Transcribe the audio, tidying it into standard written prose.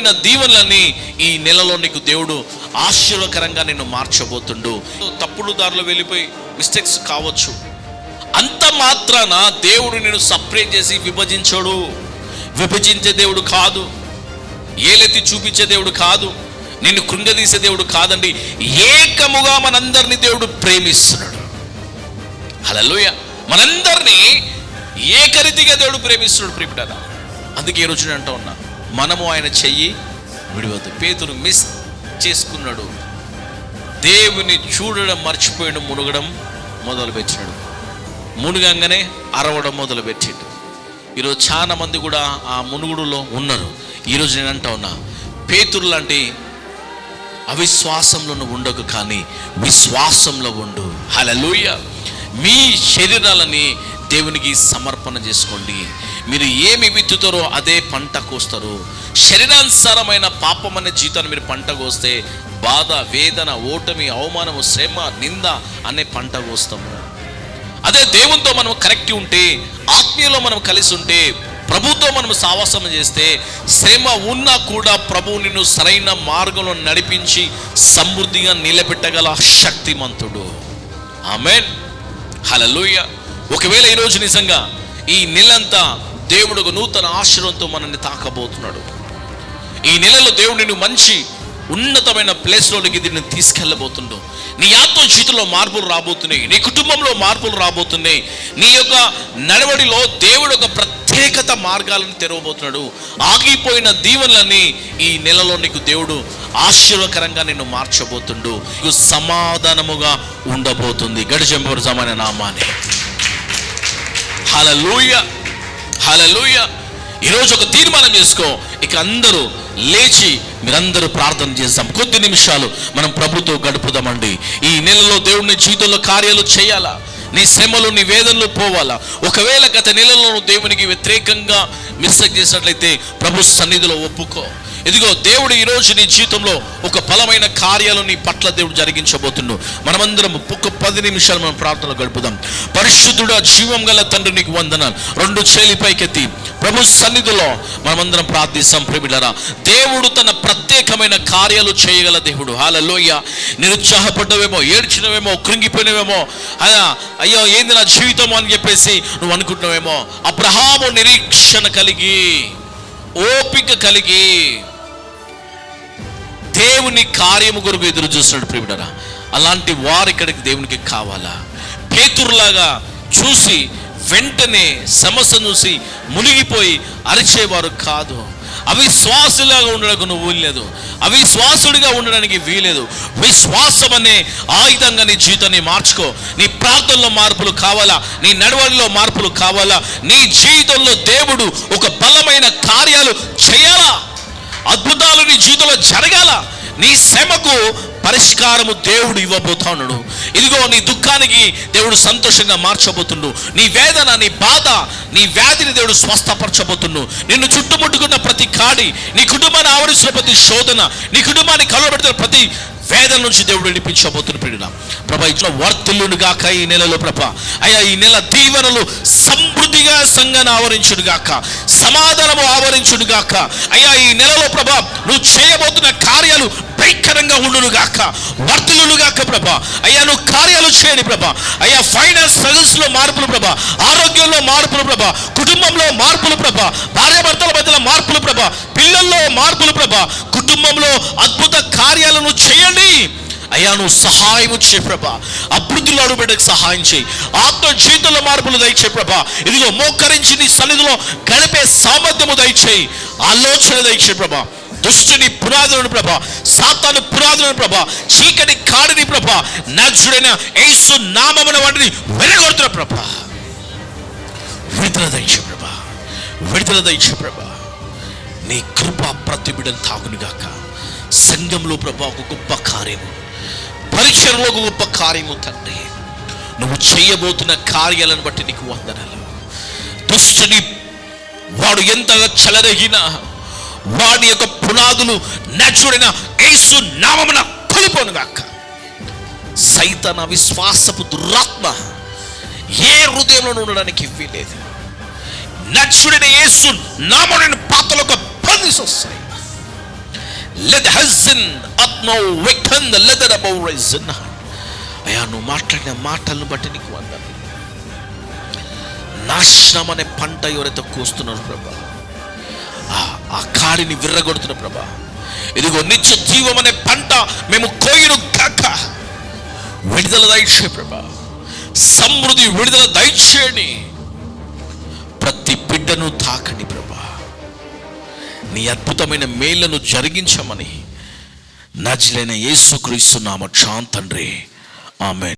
ఆగిపోయిన దీవెనలని ఈ నెలలో నీకు దేవుడు ఆశీర్వకరంగా నిన్ను మార్చబోతుండు. తప్పుడు దారిలో వెళ్ళిపోయి మిస్టేక్స్ కావచ్చు, అంత మాత్రాన దేవుడు నిన్ను సపరేట్ చేసి విభజించడు. విభజించే దేవుడు కాదు, ఏలెత్తి చూపించే దేవుడు కాదు, నిన్ను కృంగదీసే దేవుడు కాదండి. ఏకముగా మనందరినీ దేవుడు ప్రేమిస్తున్నాడు. హల్లెలూయా. మనందరినీ ఏకరీతిగా దేవుడు ప్రేమిస్తున్నాడు ప్రియమైన. అందుకే ఈ రోజు నేను అంటూ ఉన్నా, మనము ఆయన చెయ్యి విడివద్దు. పేతురు మిస్ చేసుకున్నాడు, దేవుని చూడడం మర్చిపోయాడు, మునగడం మొదలుపెట్టాడు. మునుగంగానే అరవడం మొదలుపెట్టాడు. ఈరోజు చాలా మంది కూడా ఆ మునుగుడులో ఉన్నారు. ఈరోజు నేను అంటా ఉన్నా, పేతురు లాంటి అవిశ్వాసంలో ఉండకు, కానీ విశ్వాసంలో ఉండు. హల్లెలూయా. మీ శరీరాలని దేవునికి సమర్పణ చేసుకోండి. మీరు ఏమి విత్తుతారో అదే పంట కోస్తారు. శరీరానుసారమైన పాపం అనే జీవితాన్ని మీరు పంట కోస్తే బాధ, వేదన, ఓటమి, అవమానము, శ్రమ, నింద అనే పంట కోస్తాము. అదే దేవునితో మనం కనెక్ట్ ఉంటే, ఆత్మీయలో మనం కలిసి ఉంటే, ప్రభుతో మనం సావాసం చేస్తే, శ్రమ ఉన్నా కూడా ప్రభువు నిన్ను సరైన మార్గంలో నడిపించి సమృద్ధిగా నిలబెట్టగల శక్తిమంతుడు. ఆమేన్. హల్లెలూయా. ఒకవేళ ఈరోజు నిజంగా ఈ నెలంతా దేవుడు ఒక నూతన ఆశీర్వాదంతో మనల్ని తాకబోతున్నాడు. ఈ నెలలో దేవుడు నిన్ను మంచి ఉన్నతమైన ప్లేస్లోకి దీన్ని తీసుకెళ్ళబోతుండు. నీ ఆత్మ జీవితంలో మార్పులు రాబోతున్నాయి, నీ కుటుంబంలో మార్పులు రాబోతున్నాయి. నీ యొక్క నడవడిలో దేవుడు ఒక ప్రత్యేకత మార్గాలను తెరవబోతున్నాడు. ఆగిపోయిన దీవెనలన్నీ ఈ నెలలో నీకు దేవుడు ఆశీర్వకరంగా నిన్ను మార్చబోతుండు. నీకు సమాధానముగా ఉండబోతుంది. గడిచెంపరుజమైన నామాన్ని. హల్లెలూయా. హల్లెలూయా. ఈరోజు ఒక తీర్మానం చేసుకో, ఇక అందరూ లేచి మీరందరూ ప్రార్థన చేద్దాం. కొద్ది నిమిషాలు మనం ప్రభుతో గడుపుదామండి. ఈ నెలలో దేవుడిని జీవితంలో కార్యాలు చేయాలా, నీ శ్రమలు, నీ వేదనలు పోవాలా. ఒకవేళ గత నెలలో నువ్వు దేవునికి వ్యతిరేకంగా మిస్టేక్ చేసినట్లయితే ప్రభు సన్నిధిలో ఒప్పుకో. ఇదిగో దేవుడు ఈరోజు నీ జీవితంలో ఒక బలమైన కార్యాలు నీ పట్ల దేవుడు జరిగించబోతున్నాడు. మనమందరం ఒక 10 నిమిషాలు మనం ప్రార్థనలో గడుపుదాం. పరిశుద్ధుడా, జీవం గల తండ్రి, నీకు వందనాలు. 2 చేతులు పైకెత్తి ప్రభు సన్నిధిలో మనమందరం ప్రార్థిస్తాం. ప్రేమిలారా, దేవుడు తన ప్రత్యేకమైన కార్యాలు చేయగల దేవుడు. హల్లెలూయా. నిరుత్సాహపడ్డవేమో, ఏడ్చినవేమో, కృంగిపోయినవేమో, అయ్యో ఏంది నా జీవితం అని చెప్పేసి నువ్వు అనుకుంటున్నావేమో. అబ్రహాము నిరీక్షణ కలిగి, ఓపిక కలిగి దేవుని కార్యము కొరకు ఎదురు చూస్తున్నాడు ప్రియుడరా. అలాంటి వారు ఇక్కడికి దేవునికి కావాలా. పేతురులాగా చూసి వెంటనే సమస్య చూసి మునిగిపోయి అరిచేవారు కాదు. అవిశ్వాసులాగా ఉండడానికి నువ్వు వీల్లేదు, అవిశ్వాసుడిగా ఉండడానికి వీలేదు. విశ్వాసం అనే ఆయుధంగా నీ జీవితాన్ని మార్చుకో. నీ ప్రార్థనలో మార్పులు కావాలా, నీ నడవడిలో మార్పులు కావాలా, నీ జీవితంలో దేవుడు ఒక బలమైన కార్యాలు చేయాలా, అద్భుతాలు నీ జీవితంలో జరగాల, నీ శ్రమకు పరిష్కారము దేవుడు ఇవ్వబోతున్నాడు. ఇదిగో నీ దుఃఖానికి దేవుడు సంతోషంగా మార్చబోతుండు. నీ వేదన, నీ బాధ, నీ వ్యాధిని దేవుడు స్వస్థపరచబోతుండు. నిన్ను చుట్టుముట్టుకున్న ప్రతి కాడి, నీ కుటుంబాన్ని ఆవరించిన ప్రతి శోధన, నీ కుటుంబాన్ని కలవబెడుతున్న ప్రతి వేదన నుంచి దేవుడు విడిపించబోతున్న ప్రియుడా. ప్రభా, ఇట్లా వర్తిల్లును గాక ఈ నెలలో. ప్రభా అయ్యా, ఈ నెల దీవెనలు సమృద్ధిగా సంఘాన్ని ఆవరించును గాక, సమాధానము ఆవరించును గాక. అయ్యా, ఈ నెలలో ప్రభా నువ్వు చేయబోతున్న కార్యాలు భయంకరంగా ఉండును గాక, వర్తిల్లును గాక ప్రభా. అయ్యా, నువ్వు కార్యాలు చేయని ప్రభా. అయ్యా, ఫైనాన్స్ స్ట్రగుల్స్ లో మార్పులు ప్రభా, ఆరోగ్యంలో మార్పులు ప్రభా, కుటుంబంలో మార్పులు ప్రభా, భార్యాభర్తల మధ్యలో మార్పులు ప్రభా, పిల్లల్లో మార్పులు ప్రభా, కుటుంబంలో అద్భుత కార్యాలను చేయండి. అయ్యా, నువ్వు సహాయము చేయి ప్రభా. అభివృద్ధిలో అడుగుబెట్టకు సహాయం చేయి. ఆత్మ జీవితంలో మార్పులు దయచేయి ప్రభా. ఇదిగో మోకరించి నీ సన్నిధిలో గడిపే సామర్థ్యము దయచేయి, ఆలోచన దయచేయి ప్రభా. దుష్టుని పునాదులను ప్రభా, సాతాను పునాదులను ప్రభా, చీకటి కాడిని ప్రభా, నజరుడైన యేసు నామమున వాటిని వెలగొడుతున్న ప్రభా. విడుదల దయచేయి ప్రభా, విడుదల దయచేయి ప్రభా. నీ కృప ప్రతి బిడ్డను తాకునుగాక. సంఘంలో ప్రభా ఒక గొప్ప కార్యము, పరిచయంలో ఒక గొప్ప కార్యము తండ్రి. నువ్వు చేయబోతున్న కార్యాలను బట్టి నీకు వందనాలు. దుష్టుని వాడు ఎంతగా చెలరగినా వాడి యొక్క పునాదులు నజరుడైన యేసు నామమున కూలిపోనుగాక. సైతాన విశ్వాసపు దురాత్మ ఏ హృదయంలో ఉండడానికి వీలేదు. నజరుడైన యేసు నామమున పాతలకు బంధించి వస్తాయి. లెట్ హజిన్ ఆత్మో వెకన్ ద లెదర్ అబౌట్ రైజన్. అయ్యా, నువ్వు మాట్లాడిన మాటలను బట్టి నీకు వందనాలు. నాశనం అనే పంట ఎవరైతే కోస్తున్నారు ప్రభా, ఆ కాడిని విర్రగొడుతున్న ప్రభా, ఇదిగో నిత్య జీవం అనే పంట మేము కోయును కాక. విడుదల దయచే ప్రభా, సమృద్ధి విడుదల దయచేయండి. ప్రతి బిడ్డను తాకండి ప్రభా, నీ అద్భుతమైన మేళ్లను జరిగించమని నజరేయుడైన యేసుక్రీస్తు నామమున తండ్రి, ఆమేన్.